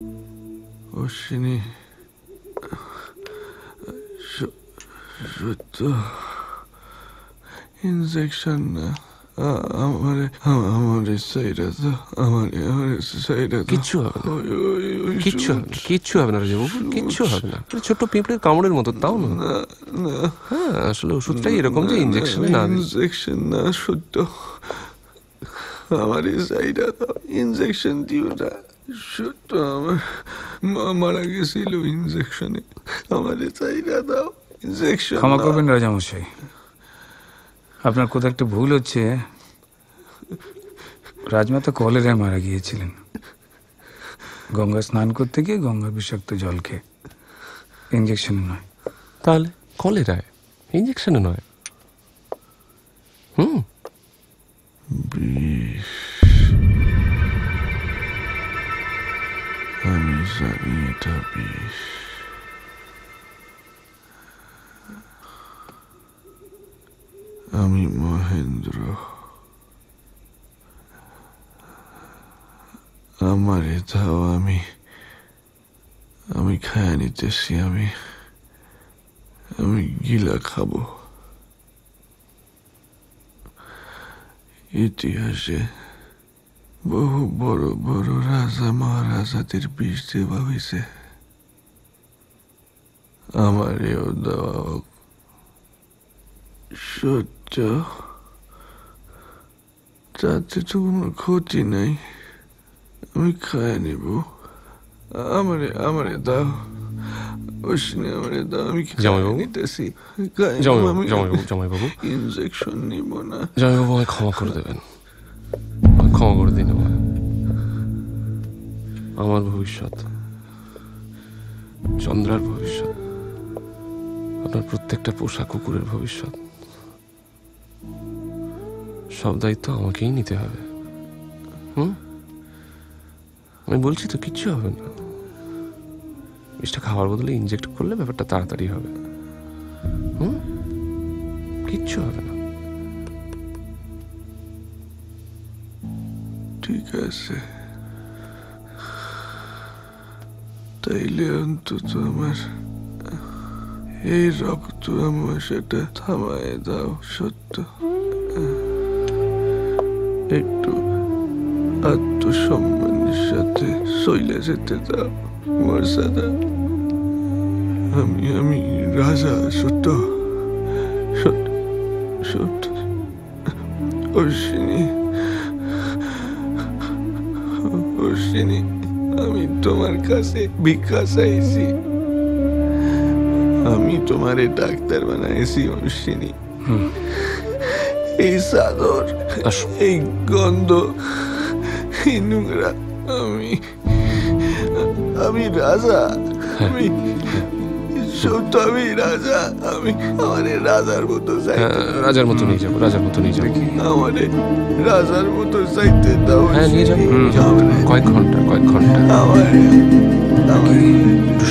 অশ্বিনী, সত্য ইনজেকশন না, আমারে সাইডা তো, আমারে সাইডা তো। কিচ্ছু হবে না, কিচ্ছু হবে না, কিচ্ছু হবে না রাজাবাবু, কিচ্ছু হবে না। ছোট্ট পিঁপড়ের কামড়ের মতো, তাও না। হ্যাঁ, আসলে ওষুধটাই এরকম যে ইনজেকশন না, ইনজেকশন না, সত্য আমারে সাইডা দাও, ইনজেকশন দিও না। সত্য আমার মা মারা গেছিল ইনজেকশনে, আমারে সাইডা দাও, ইনজেকশন। ক্ষমা করবেন রাজামশাই, আপনার কোথাও একটা ভুল হচ্ছে। রাজমাতা কলেরায় মারা গিয়েছিলেন, গঙ্গা স্নান করতে গিয়ে গঙ্গার বিষাক্ত জল খেয়ে, ইঞ্জেকশনে নয়। তাহলে কলেরায়, ইঞ্জেকশনে নয়। বিষ, আমি জানি এটা বিষ। আমি মহেন্দ্র, আমারে দাও, আমি খায় নিতেছি, আমি গিলা খাবো। ইতিহাসে বহু বড় বড় রাজা মহারাজাদের বিষ দেওয়া হয়েছে, আমারেও দেওয়া হোক। সত্য, তাতে তো কোনো ক্ষতি নাই, আমি খায় নিব। আমারে দাও অশ্বিনী, আমারে দাও, আমি নিতেছি। জামাইবাবু, ইনজেকশন নিব না। জামাইবাবু, আমায় ক্ষমা করে দেবেন, ক্ষমা করে দিন আমায়। আমার ভবিষ্যৎ, চন্দ্রার ভবিষ্যৎ, আপনার প্রত্যেকটা পোষা কুকুরের ভবিষ্যৎ, সব দায়িত্ব আমাকেই নিতে হবে। আমি বলছি তো, কিচ্ছু হবে না। বিষটা খাওয়ার বদলে ইনজেক্ট করলে ব্যাপারটা তাড়াতাড়ি হবে। কিচ্ছু হবে না। ঠিক আছে, তাইলে অন্তত আমার এই রক্ত আমার সেটা থামায় দাও। সত্য, একটু আত্মসম্মানের সাথে সইলে যেতে দাও মর্যাদা। আমি রাজা। সত্য, সত্য অশ্বিনী, অশ্বিনী, আমি তোমার কাছে ভিক্ষা চাইছি, আমি তোমারে ডাক্তার বানাইছি অশ্বিনী। এই চাদর, এই গন্ধ, এই নোংরা, আমি রাজা, আমি সত্য, আমি রাজা, আমি আমারে রাজার মতো চাইতে, রাজার মতো নিয়ে যাবো, রাজার মতো নিয়ে যাবো, আমারে রাজার মতো চাইতে দাও। হ্যাঁ, নিয়ে যাবো, কয়েক ঘন্টা আমারে একটু